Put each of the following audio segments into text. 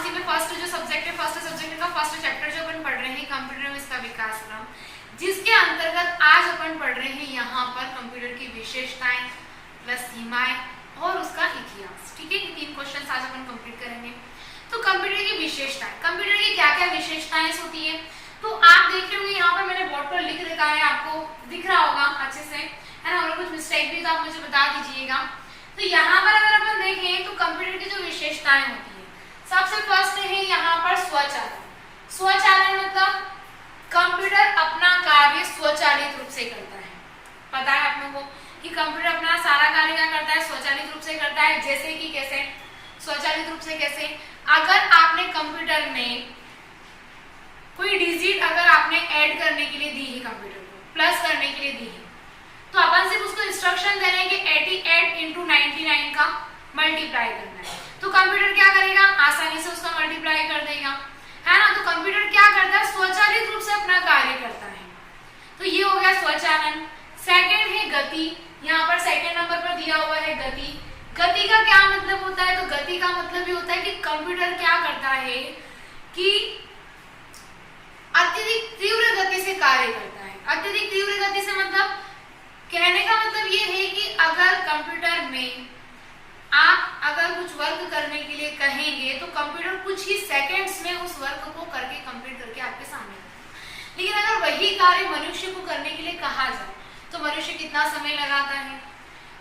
उसी में फर्स्ट जो सब्जेक्ट है, फर्स्ट सब्जेक्ट का फर्स्ट चैप्टर जो अपन पढ़ रहे हैं कंप्यूटर में इसका विकास क्रम, जिसके अंतर्गत आज अपन पढ़ रहे हैं यहाँ पर कंप्यूटर की विशेषताएं प्लस सीमाएं और उसका इतिहास। ठीक है, ये 3 क्वेश्चन आज अपन कंप्लीट करेंगे। तो कंप्यूटर की विशेषताएं, कंप्यूटर की क्या क्या विशेषताएं होती है, तो आप देख रहे होंगे यहाँ पर मैंने बोर्ड पर लिख रखा है, आपको दिख रहा होगा अच्छे से, है ना। और कुछ मिस्टेक भी तो आप मुझे बता दीजिएगा। तो यहाँ पर अगर अपन देखें तो कंप्यूटर की जो विशेषताएं होती है, सबसे फर्स्ट है यहाँ पर स्वचालन। स्वचालन मतलब कंप्यूटर अपना कार्य स्वचालित रूप से करता है। पता है आप लोगों को कि कंप्यूटर अपना सारा कार्य क्या करता है, स्वचालित रूप से करता है। जैसे कि कैसे स्वचालित रूप से, कैसे अगर आपने कंप्यूटर में कोई डिजिट अगर आपने ऐड करने के लिए दी है, कंप्यूटर को प्लस करने के लिए दी है, तो अपन सिर्फ उसको इंस्ट्रक्शन दे रहे हैं कि 88 into 99 का मल्टीप्लाई करना है, तो कंप्यूटर क्या करेगा, आसानी से उसका मल्टीप्लाई कर देगा, है ना। तो कंप्यूटर क्या करता है, स्वचालित रूप से अपना कार्य करता है। तो ये हो गया स्वचालन। सेकंड है गति, यहाँ पर सेकंड नंबर पर दिया हुआ है गति। गति का क्या मतलब होता है, तो गति का मतलब ये होता है कि कंप्यूटर क्या करता है कि अत्यधिक तीव्र गति से कार्य करता है। अत्यधिक तीव्र गति से मतलब कहने का मतलब ये है कि अगर कंप्यूटर में आप अगर कुछ वर्क करने के लिए कहेंगे तो कंप्यूटर कुछ ही सेकंड्स में उस वर्क को करके कंप्लीट करके आपके सामने रखेगा। लेकिन अगर वही कार्य मनुष्य को करने के लिए कहा जाए तो मनुष्य कितना समय लगाता है।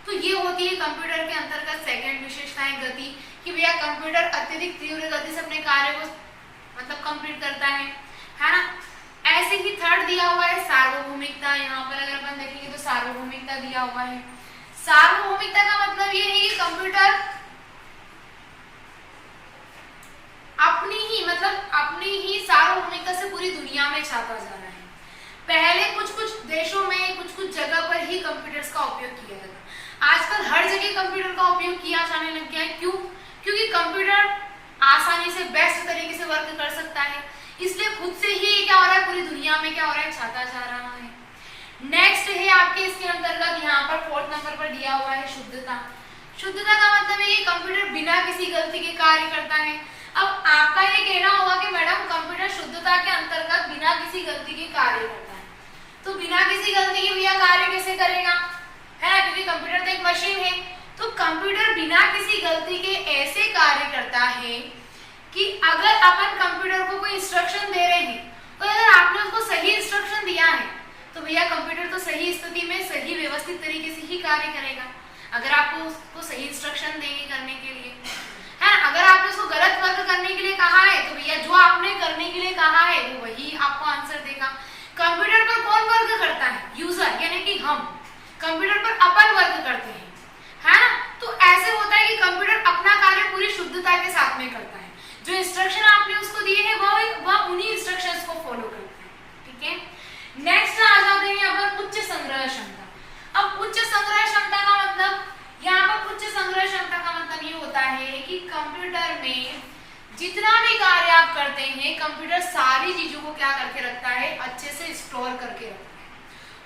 तो ये होती है कंप्यूटर के अंतर्गत सेकंड विशेषताएं गति, कि भैया कंप्यूटर अत्यधिक तीव्र गति से अपने कार्य को मतलब कंप्लीट करता है ना। ऐसे ही थर्ड दिया हुआ है सार्वभौमिकता। यहाँ पर अगर अपन देखेंगे तो सार्वभौमिकता दिया हुआ है। सार्वभौमिकता का मतलब ये है कि कंप्यूटर अपनी ही सार्वभौमिकता से पूरी दुनिया में छाता जा रहा है। पहले कुछ देशों में कुछ जगह पर ही कंप्यूटर्स का उपयोग किया जाता है, आजकल हर जगह कंप्यूटर का उपयोग किया जाने लग गया है। क्यों? क्योंकि कंप्यूटर आसानी से बेस्ट तरीके से वर्क कर सकता है, इसलिए खुद से ही क्या हो रहा है, पूरी दुनिया में क्या हो रहा है, छाता जा रहा है। नेक्स्ट है आपके इसके अंतर्गत यहाँ पर 4th नंबर पर दिया हुआ है शुद्धता। शुद्धता का मतलब है कि कंप्यूटर बिना किसी गलती के कार्य करता है। अब आपका ये कहना होगा कि मैडम कंप्यूटर शुद्धता के अंतर्गत बिना किसी गलती के कार्य करता है, तो बिना किसी गलती के भैया कार्य कैसे करेगा, है ना, क्योंकि कंप्यूटर तो एक मशीन है। तो कंप्यूटर बिना किसी गलती के ऐसे कार्य करता है कि अगर अपन कंप्यूटर को कोई इंस्ट्रक्शन दे रहे हैं तो अगर आपने उसको सही इंस्ट्रक्शन दिया है तो भैया कंप्यूटर तो सही स्थिति में सही व्यवस्थित तरीके से ही कार्य करेगा। अगर आपको उसको सही इंस्ट्रक्शन देंगे करने के लिए, है, अगर आपने उसको गलत वर्क करने के लिए कहा है तो भैया जो आपने करने के लिए कहा है वो वही आपको आंसर देगा। कंप्यूटर पर कौन वर्क करता है, यूजर, यानी कि हम। कंप्यूटर पर अपन वर्क करते हैं, है ना। तो ऐसे होता है कि कंप्यूटर अपना कार्य पूरी शुद्धता के साथ में करता है। जो इंस्ट्रक्शन आपने उसको दिए हैं वह उन्हीं इंस्ट्रक्शंस को फॉलो करता है। ठीक है, नेक्स्ट आ जाते हैं अपन उच्च संग्रह क्षमता। अब उच्च संग्रह क्षमता का मतलब, यहाँ पर उच्च संग्रह क्षमता का मतलब ये होता है कि कंप्यूटर में जितना भी कार्य आप करते हैं कंप्यूटर सारी चीजों को क्या करके रखता है, अच्छे से स्टोर करके रखता है।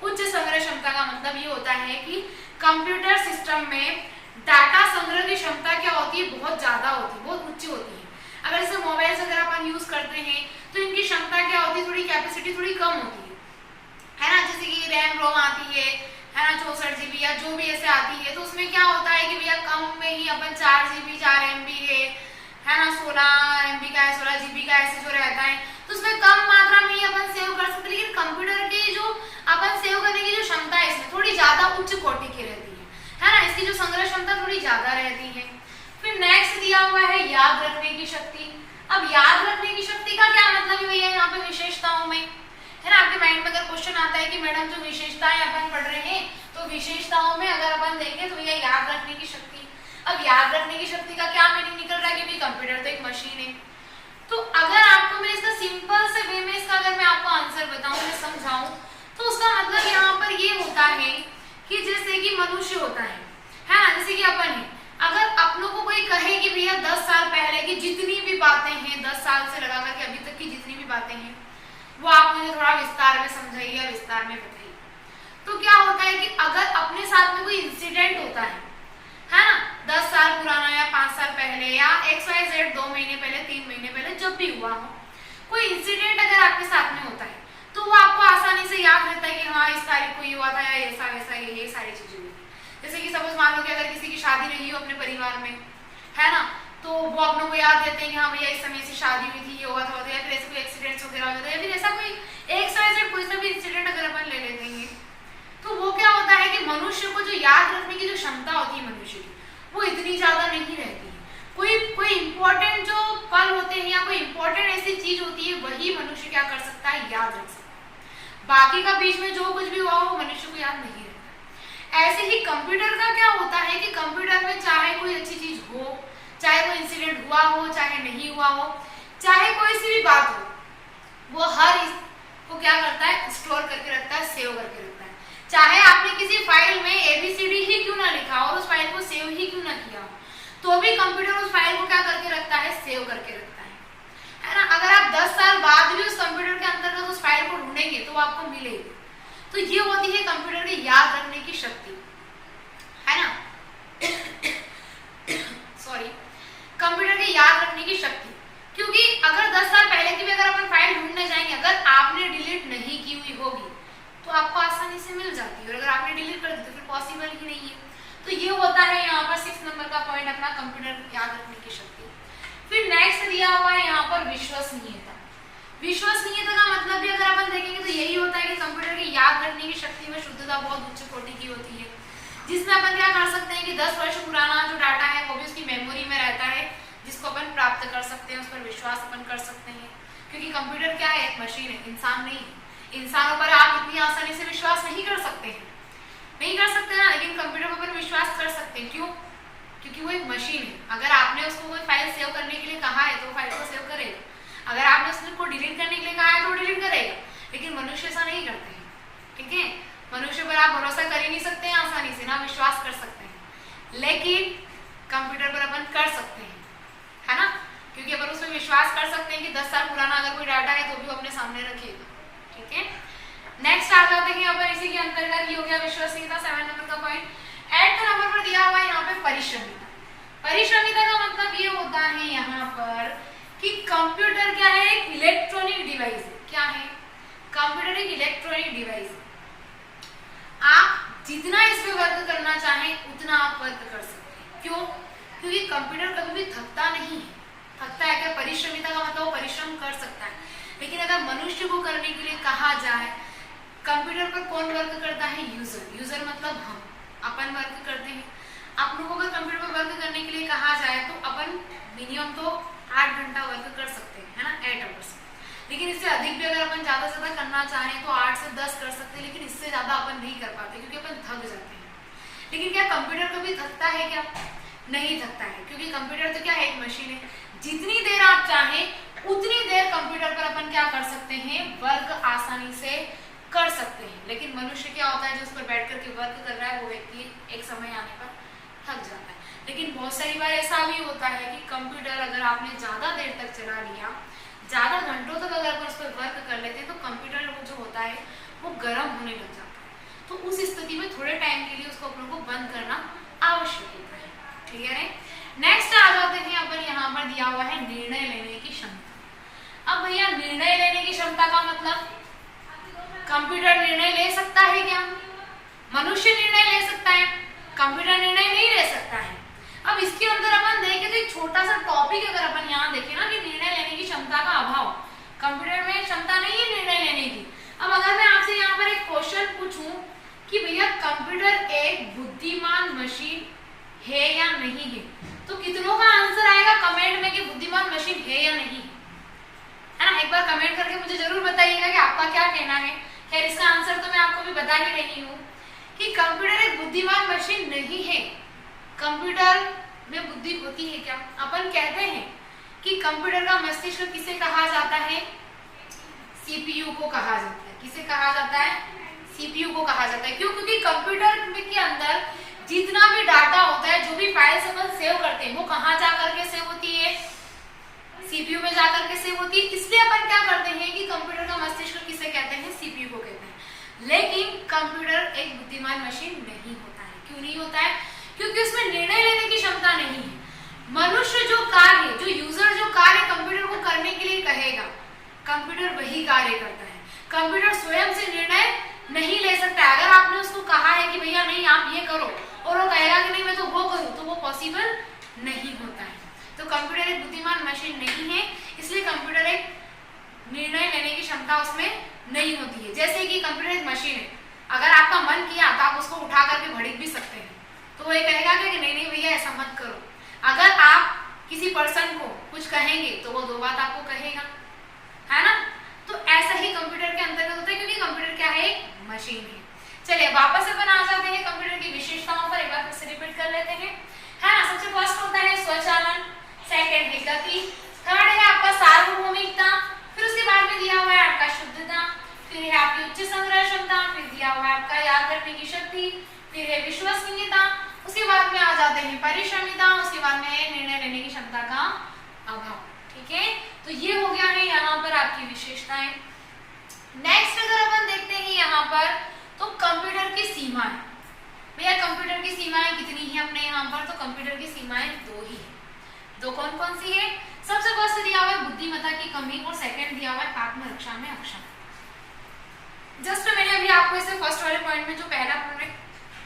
उच्च संग्रह क्षमता का मतलब ये होता है कि कंप्यूटर सिस्टम में डाटा संग्रह की क्षमता क्या होती है, बहुत ज्यादा होती है, बहुत उच्च होती है। अगर जैसे मोबाइल अगर अपन यूज करते हैं तो इनकी क्षमता क्या होती है, थोड़ी कैपेसिटी थोड़ी कम होती है ना। जैसे कि रैम रोम आती है ना, 64 GB या जो भी ऐसे आती है, तो उसमें क्या होता है कि भैया कम में ही अपन 4 GB 4 MB है ना, 16 MB का है, 16 GB का ऐसे जो रहता है, तो उसमें कम मात्रा में ही अपन सेव कर सकते हैं। लेकिन कंप्यूटर की जो अपन सेव करने की जो क्षमता है इसमें थोड़ी ज्यादा उच्च कोटि की रहती है ना, इसकी जो संग्रह क्षमता थोड़ी ज्यादा रहती है। फिर नेक्स्ट दिया हुआ है याद रखने की शक्ति। अब याद रखने की शक्ति का क्या मतलब है भैया, यहाँ पे विशेषताओं में, है ना, आपके माइंड में अगर क्वेश्चन आता है कि मैडम जो विशेषताएं अपन पढ़ रहे हैं तो विशेषताओं में अगर अपन देखें तो भैया याद रखने की शक्ति। अब याद रखने की शक्ति का क्या मीनिंग निकल रहा है, क्योंकि कंप्यूटर तो एक मशीन है। तो अगर आपको मैं इसका सिंपल से वे में इसका अगर मैं आपको आंसर बताऊं, मैं समझाऊं, तो उसका मतलब यहाँ पर ये होता है कि जैसे कि मनुष्य होता है ना, जैसे कि अपन है, अगर अपनों को कोई कहे कि भैया 10 साल पहले की जितनी भी बातें हैं, 10 साल से लगा करके अभी तक की जितनी भी बातें हैं वो आप मुझे थोड़ा विस्तार में समझाइए या विस्तार में बताइए, तो क्या होता है कि अगर अपने साथ में कोई इंसिडेंट होता है है ना, 10 साल पुराना या 5 साल पहले या XYZ 2 महीने पहले, 3 महीने पहले, जब भी हुआ हो कोई इंसिडेंट अगर आपके साथ में होता है तो वो आपको आसानी से याद रहता है कि हाँ इस तारीख को ये हुआ था या ऐसा वैसा ये सारी चीजें हुई। जैसे कि सपोज मान लो कि अगर किसी की शादी रही हो अपने परिवार में, है ना, तो वो अपनों को याद देते हैं कि हाँ भैया इस समय से शादी हुई थी, ये हुआ था, या फिर ऐसे कोई एक्सीडेंट्स वगैरह हो जाता है, या फिर ऐसा कोई XYZ कोई सा भी इंसिडेंट अगर अपन ले लेते हैं तो वो क्या होता है कि मनुष्य को जो याद रखने की जो क्षमता होती है मनुष्य की, वो इतनी ज्यादा नहीं रहती है। कोई इंपॉर्टेंट जो पल होते हैं या कोई इंपॉर्टेंट ऐसी चीज होती है वही मनुष्य क्या कर सकता है, याद रख सकता है। बाकी का बीच में जो कुछ भी हुआ वो मनुष्य को याद नहीं रहता। ऐसे ही कंप्यूटर का क्या होता है कि कंप्यूटर में चाहे कोई अच्छी चीज हो, चाहे कोई इंसिडेंट हुआ हो, चाहे नहीं हुआ हो, चाहे कोई सी भी बात हो, वो हर इसको क्या करता है, स्टोर करके रखता है, सेव करके रखता है। चाहे आपने किसी फाइल में ABCD ही क्यों ना लिखा और उस फाइल को सेव ही क्यों ना किया हो, तो भी कंप्यूटर उस फाइल को क्या करके रखता है, सेव करके रखता है ना। अगर आप 10 साल बाद भी उस कंप्यूटर के अंतर्गत उस फाइल को ढूंढेंगे तो वो आपको मिलेगी। तो ये होती है कंप्यूटर की याद रखने की शक्ति, है ना। सॉरी, कंप्यूटर की याद रखने की शक्ति, क्योंकि अगर 10 साल पहले की भी अगर अपन फाइल ढूंढने जाएंगे, अगर आपने डिलीट नहीं की हुई होगी तो आपको आसानी से मिल जाती है, और अगर आपने डिलीट कर दी तो फिर पॉसिबल ही नहीं है। तो ये होता है यहाँ पर 6 नंबर का पॉइंट अपना, कंप्यूटर याद रखने की शक्ति। फिर नेक्स्ट दिया हुआ है यहाँ पर विश्वसनीयता। विश्वसनीयता का मतलब भी अगर अपन देखेंगे तो यही होता है कि कंप्यूटर की याद रखने की शक्ति में शुद्धता बहुत उच्च कोटि की होती है, जिसमें अपन क्या कर सकते हैं कि 10 वर्ष पुराना जो डाटा है वो भी उसकी मेमोरी में रहता है, जिसको अपन प्राप्त कर सकते हैं, उस पर विश्वास अपन कर सकते हैं। क्योंकि कंप्यूटर क्या है, एक मशीन है, इंसान नहीं है। इंसानों पर आप इतनी आसानी से विश्वास नहीं कर सकते हैं, नहीं कर सकते ना, लेकिन कंप्यूटर पर विश्वास कर सकते हैं। क्यों? क्योंकि वो एक मशीन है। अगर आपने उसको कोई फाइल सेव करने के लिए कहा है तो वो फाइल को सेव करेगा, अगर आपने उसको डिलीट करने के लिए कहा है तो वो डिलीट करेगा। लेकिन मनुष्य ऐसा नहीं करते हैं, ठीक है। मनुष्य पर आप भरोसा कर ही नहीं सकते हैं आसानी से, ना विश्वास कर सकते हैं, लेकिन कंप्यूटर पर अपन कर सकते हैं, है ना, क्योंकि अपन उसमें विश्वास कर सकते हैं कि 10 साल पुराना अगर कोई डाटा है तो भी वो अपने सामने रखेगा, ठीक है। नेक्स्ट आ जाते हैं अपन इसी के अंतर्गत, ये हो गया विश्वसनीयता, 7 नंबर का पॉइंट। 8 नंबर पर दिया हुआ है यहाँ पे परिश्रमिता। परिश्रमिता का मतलब ये होता है यहाँ पर कि कंप्यूटर क्या है, एक इलेक्ट्रॉनिक डिवाइस है। क्या है? कंप्यूटर एक इलेक्ट्रॉनिक डिवाइस है। आप जितना इस पे वर्क करना चाहें उतना आप वर्क कर सकते हैं। क्यों? क्योंकि कंप्यूटर कभी भी थकता नहीं है। थकता है क्या? परिश्रमिता का मतलब परिश्रम कर सकता है, लेकिन अगर मनुष्य को करने के लिए कहा जाए, कंप्यूटर पर कौन वर्क करता है? यूजर। यूजर मतलब हम, अपन वर्क करते हैं। आप लोगों को अगर कंप्यूटर पर वर्क करने के लिए कहा जाए तो अपन मिनिमम तो 8 घंटा वर्क कर सकते हैं, है ना, 8 आवर्स। लेकिन इससे अधिक भी अगर अपन ज्यादा से ज्यादा करना चाहें तो 8 से 10 कर सकते हैं, लेकिन इससे ज्यादा अपन नहीं कर पाते क्योंकि अपन थक जाते हैं। लेकिन क्या कंप्यूटर कभी थकता है क्या? नहीं थकता है, क्योंकि कंप्यूटर तो क्या है, एक मशीन है। जितनी देर आप चाहें उतनी देर कंप्यूटर पर अपन क्या कर सकते हैं, वर्क आसानी से कर सकते हैं। लेकिन मनुष्य क्या होता है, जो उस पर बैठ करके वर्क कर रहा है, वो व्यक्ति एक समय आने पर थक जाता है। लेकिन बहुत सारी बार ऐसा भी होता है कि कंप्यूटर अगर आपने ज्यादा देर तक चला लिया, ज्यादा घंटों तक अगर अपन उस पर वर्क कर लेते हैं, तो कंप्यूटर वो जो होता है वो गर्म होने लग जाता है। तो उस स्थिति में थोड़े टाइम के लिए उसको अपन को बंद करना आवश्यक होता है। क्लियर है? नेक्स्ट आ जाते हैं अपन, यहाँ पर दिया हुआ है निर्णय लेने की क्षमता। अब भैया निर्णय लेने की क्षमता का मतलब, कंप्यूटर निर्णय ले सकता है क्या? मनुष्य निर्णय ले सकता है, कंप्यूटर निर्णय नहीं ले सकता है। अब इसके अंदर अपन देखें तो एक छोटा सा टॉपिक अगर अपन यहाँ देखें ना, कि निर्णय लेने की क्षमता का अभाव, कंप्यूटर में क्षमता नहीं है निर्णय लेने की। अब अगर मैं आपसे यहाँ पर एक क्वेश्चन पूछूं कि भैया कंप्यूटर एक बुद्धिमान मशीन है या नहीं है, तो कितनों का आंसर आएगा कमेंट में कि बुद्धिमान मशीन है या नहीं, है ना। एक बार कमेंट करके मुझे जरूर बताइएगा कि आपका क्या कहना है। खैर इसका आंसर तो मैं आपको भी बता ही रही हूँ कि कंप्यूटर एक बुद्धिमान मशीन नहीं है। कंप्यूटर में बुद्धि होती है क्या? अपन कहते हैं कि कंप्यूटर का मस्तिष्क किसे कहा जाता है? सीपीयू को कहा जाता है। किसे कहा जाता है? सीपीयू को कहा जाता है। क्यों? क्योंकि कंप्यूटर के अंदर जितना भी डाटा होता है, जो भी फाइल्स अपन सेव करते हैं, वो कहाँ जा करके सेव होती है? सीपीयू में जाकर के सेव होती है। इसलिए अपन क्या करते हैं कि कंप्यूटर का मस्तिष्क किसे कहते हैं? सीपीयू को कहते हैं। लेकिन कंप्यूटर एक बुद्धिमान मशीन नहीं होता है। क्यों नहीं होता है? क्योंकि उसमें निर्णय लेने की क्षमता नहीं है। मनुष्य जो कार्य, जो यूजर जो कार्य कंप्यूटर को करने के लिए कहेगा, कंप्यूटर वही कार्य करता है। कंप्यूटर स्वयं से निर्णय नहीं ले सकता है। अगर आपने उसको कहा है कि भैया नहीं आप ये करो और वो कहेगा कि नहीं मैं तो वो करूं, तो वो पॉसिबल नहीं होता है। तो कंप्यूटर एक बुद्धिमान मशीन नहीं है, इसलिए कंप्यूटर एक निर्णय लेने की क्षमता उसमें नहीं होती है। जैसे कि कंप्यूटर एक मशीन है, अगर आपका मन किया तो आप उसको उठा करके भड़क भी सकते हैं, तो वो ये कहेगा कि नहीं नहीं भैया ऐसा मत करो। अगर आप किसी पर्सन को कुछ कहेंगे तो वो दो बात आपको कहेगा, है ना। तो ऐसा ही कंप्यूटर के अंतर्गत होता है, क्योंकि कंप्यूटर क्या है, एक मशीन है। चलिए वापस अपन आ जाते हैं कंप्यूटर की विशेषताओं पर, एक बार फिर से रिपीट कर लेते हैं, है ना। सबसे फर्स्ट होता है स्वचालन, सेकंड है गति, थर्ड है आपका सार्वभौमिकता, फिर उसके बाद में दिया हुआ है आपका शुद्धता, फिर है आपकी उच्च संग्रह क्षमता, फिर दिया हुआ है आपका याद रखने की शक्ति, फिर है विश्वसनीयता, उसके बाद में आ जाते हैं परिश्रमिता, उसके बाद में निर्णय लेने की क्षमता का अभाव। ठीक है, तो ये हो गया है यहाँ पर आपकी विशेषताएं। नेक्स्ट अगर अपन देखते हैं यहाँ पर, तो कंप्यूटर की सीमाएं। भैया कंप्यूटर की सीमाएं कितनी है अपने यहाँ पर, तो कंप्यूटर की सीमाएं दो ही है। दो कौन कौन सी है? सबसे फर्स्ट दिया हुआ है बुद्धिमत्ता की कमी, और सेकंड दिया हुआ है आत्मरक्षा में अक्षम। जस्ट मैंने अभी आपको इसे फर्स्ट वाले पॉइंट में जो पहला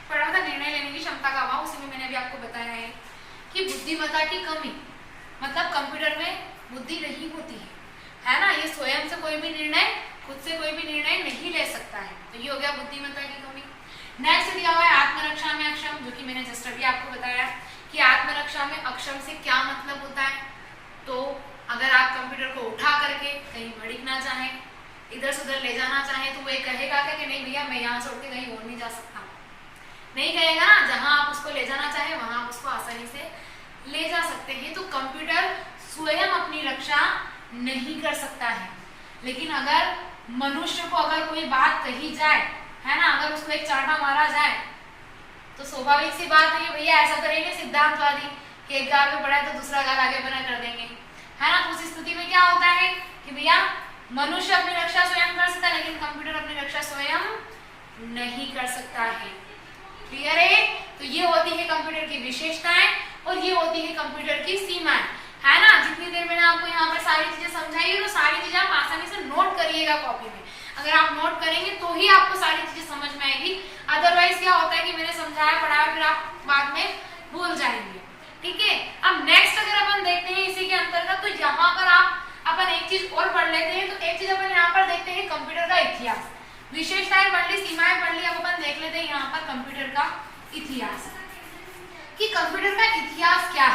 पढ़ा था निर्णय लेने की क्षमता का अभाव, उसी में मैंने अभी आपको बताया है कि बुद्धिमत्ता की कमी मतलब कंप्यूटर में बुद्धि नहीं होती है ना। ये स्वयं से कोई भी निर्णय, खुद से कोई भी निर्णय नहीं ले सकता है, तो ये हो गया बुद्धिमत्ता की कमी। नेक्स्ट दिया हुआ है आत्मरक्षा में अक्षम, जो कि मैंने जस्ट अभी आपको बताया कि आत्मरक्षा में अक्षम से क्या मतलब होता है। तो अगर आप कंप्यूटर को उठा करके कहीं भड़क ना चाहे, इधर से उधर ले जाना चाहे, तो वो ये कहेगा कि नहीं भैया मैं यहाँ से उठ के कहीं और नहीं जा सकता, नहीं कहेगा ना। जहां आप उसको ले जाना चाहे वहां आप उसको आसानी से ले जा सकते हैं। तो कंप्यूटर स्वयं अपनी रक्षा नहीं कर सकता है, लेकिन अगर मनुष्य को अगर कोई बात कही जाए, है ना, अगर उसको एक चांटा मारा जाए, तो स्वाभाविक सी बात है भैया ऐसा करेंगे सिद्धांतवादी कि एक गाल में पड़ा है तो दूसरा गाल आगे बना कर देंगे, है ना। तो उस स्थिति में क्या होता है कि भैया मनुष्य अपनी रक्षा स्वयं कर सकता है, लेकिन कंप्यूटर अपनी रक्षा स्वयं नहीं कर सकता है। क्लियर है? तो ये होती है कंप्यूटर की विशेषताएं और ये होती है कंप्यूटर की सीमाएं, है ना। जितनी देर मैंने आपको यहाँ पर सारी चीजें समझाई है, तो सारी चीजें आप आसानी से नोट करिएगा कॉपी में। अगर आप नोट करेंगे तो ही आपको सारी चीजें समझ में आएगी, अदरवाइज क्या होता है कि मैंने समझाया पढ़ाया फिर आप बाद में भूल जाएंगे। ठीक है, अब नेक्स्ट अगर अपन देखते हैं इसी के अंतर्गत, तो यहाँ पर आप अपन एक चीज और पढ़ लेते हैं। तो एक चीज अपन यहाँ पर देखते हैं कंप्यूटर का इतिहास। विशेषताएं पढ़ ली, सीमाएं पढ़ ली, अब अपन देख लेते हैं यहाँ पर कंप्यूटर का इतिहास कि कंप्यूटर का इतिहास क्या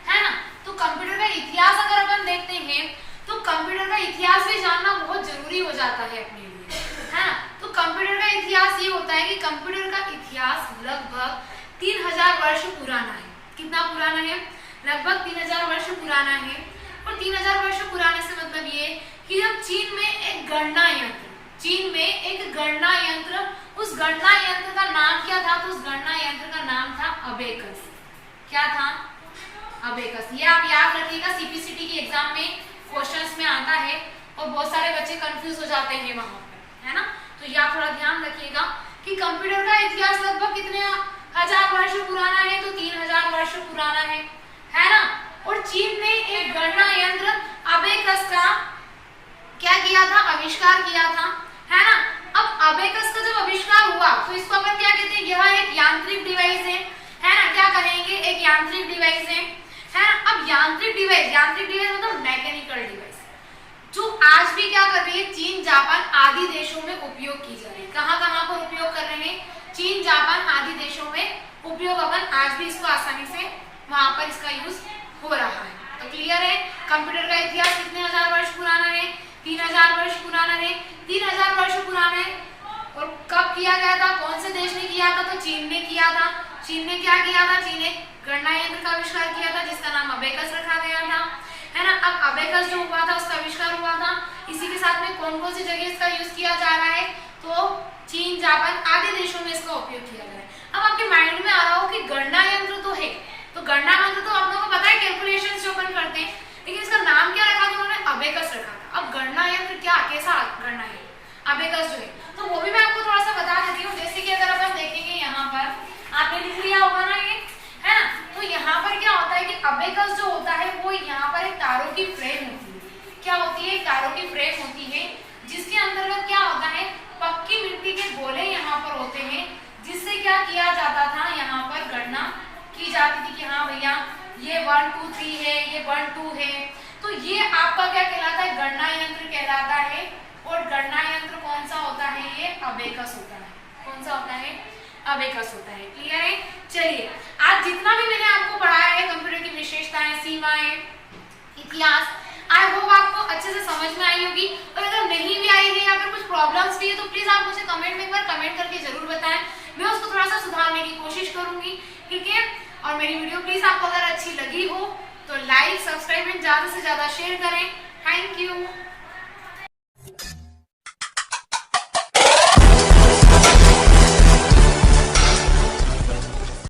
है ना। तो कंप्यूटर का इतिहास अगर अपन देखते हैं तो कंप्यूटर का इतिहास भी जानना बहुत जरूरी हो जाता है अपने लिए, है ना। तो कंप्यूटर का इतिहास ये होता है कि कंप्यूटर का इतिहास लगभग 3000 वर्ष पुराना है। कितना पुराना है? लगभग 3000 वर्ष पुराना है। और 3000 वर्ष पुराने से मतलब ये कि जब चीन में एक गणना यंत्र, उस गणना यंत्र का नाम क्या था? तो उस गणना यंत्र का नाम था अबेकस। क्या था? अबेकस। ये आप याद रखिएगा, सीपीसीटी की एग्जाम में क्वेश्चंस में आता है और बहुत सारे बच्चे कंफ्यूज हो जाते हैं वहां पर, है ना। तो ये आप थोड़ा ध्यान रखिएगा कि कंप्यूटर का इतिहास लगभग कितने हजार वर्ष पुराना है? तो 3000 वर्ष पुराना है ना। और चीन ने एक गणना यंत्र अबेकस का क्या किया था? आविष्कार किया था, है ना। अब अबेकस का जब आविष्कार हुआ तो इसको अपन क्या कहते हैं? यह एक यांत्रिक डिवाइस है ना। क्या कहेंगे? एक यांत्रिक डिवाइस है ना। अब यांत्रिक डिवाइस मतलब मैकेनिकल डिवाइस, जो आज भी क्या कर रही है? चीन जापान आदि देशों में उपयोग की जा रही है। कहाँ कहाँ पर उपयोग कर रहे हैं? चीन जापान आदि देशों में उपयोग अपन आज भी इसको आसानी से वहां पर इसका यूज हो रहा है। तो क्लियर है, कंप्यूटर का इतिहास कितने हजार वर्ष पुराना है? 3000 वर्ष पुराना है। 3000 वर्ष पुराना है। और कब किया गया था? कौन से देश ने किया था? तो चीन ने किया था। चीन ने क्या किया था? चीन ने गणना यंत्र का आविष्कार किया था जिसका नाम अबेकस रखा गया था, है ना। अब अबेकस जो हुआ था उसका आविष्कार हुआ था, इसी के साथ में कौन कौन सी जगह इसका यूज किया जा रहा है? तो चीन जापान आदि देशों में इसका उपयोग किया गया है। अब आपके माइंड में आ रहा हो कि गणना यंत्र तो है, तो गणना यंत्र तो आप लोगों को पता है कैलकुलेशंस जो अपन करते हैं, लेकिन इसका नाम क्या रखा था उन्होंने? अबेकस रखा था। अब गणना यंत्र क्या, कैसा गणना है? अबेकस जो है, तो वो भी मैं आपको थोड़ा सा बता देती हूँ। जैसे कि अगर अपन देखेंगे यहाँ पर आपने लिख लिया होगा ना, ये की जाती थी कि हाँ भैया ये 1 2 3 है, ये 1 2 है। तो ये आपका क्या कहलाता है, गणना यंत्र कहलाता है। और गणना यंत्र कौन सा होता है, ये अबेकस होता है। कौन सा होता है, अबेकस होता है। क्लियर है। चलिए आज जितना भी मैंने आपको पढ़ाया है कंप्यूटर की विशेषताएं, सीमाएं, इतिहास, आई होप आपको अच्छे से समझ में आई होगी। और अगर नहीं भी आई है या फिर कुछ प्रॉब्लम्स भी है तो प्लीज आप मुझे कमेंट में एक बार कमेंट करके जरूर बताएं, मैं उसको थोड़ा सा सुधारने की कोशिश करूंगी। ठीक है। और मेरी वीडियो प्लीज आपको अगर अच्छी लगी हो तो लाइक, सब्सक्राइब एंड ज्यादा से ज्यादा शेयर करें। Thank you.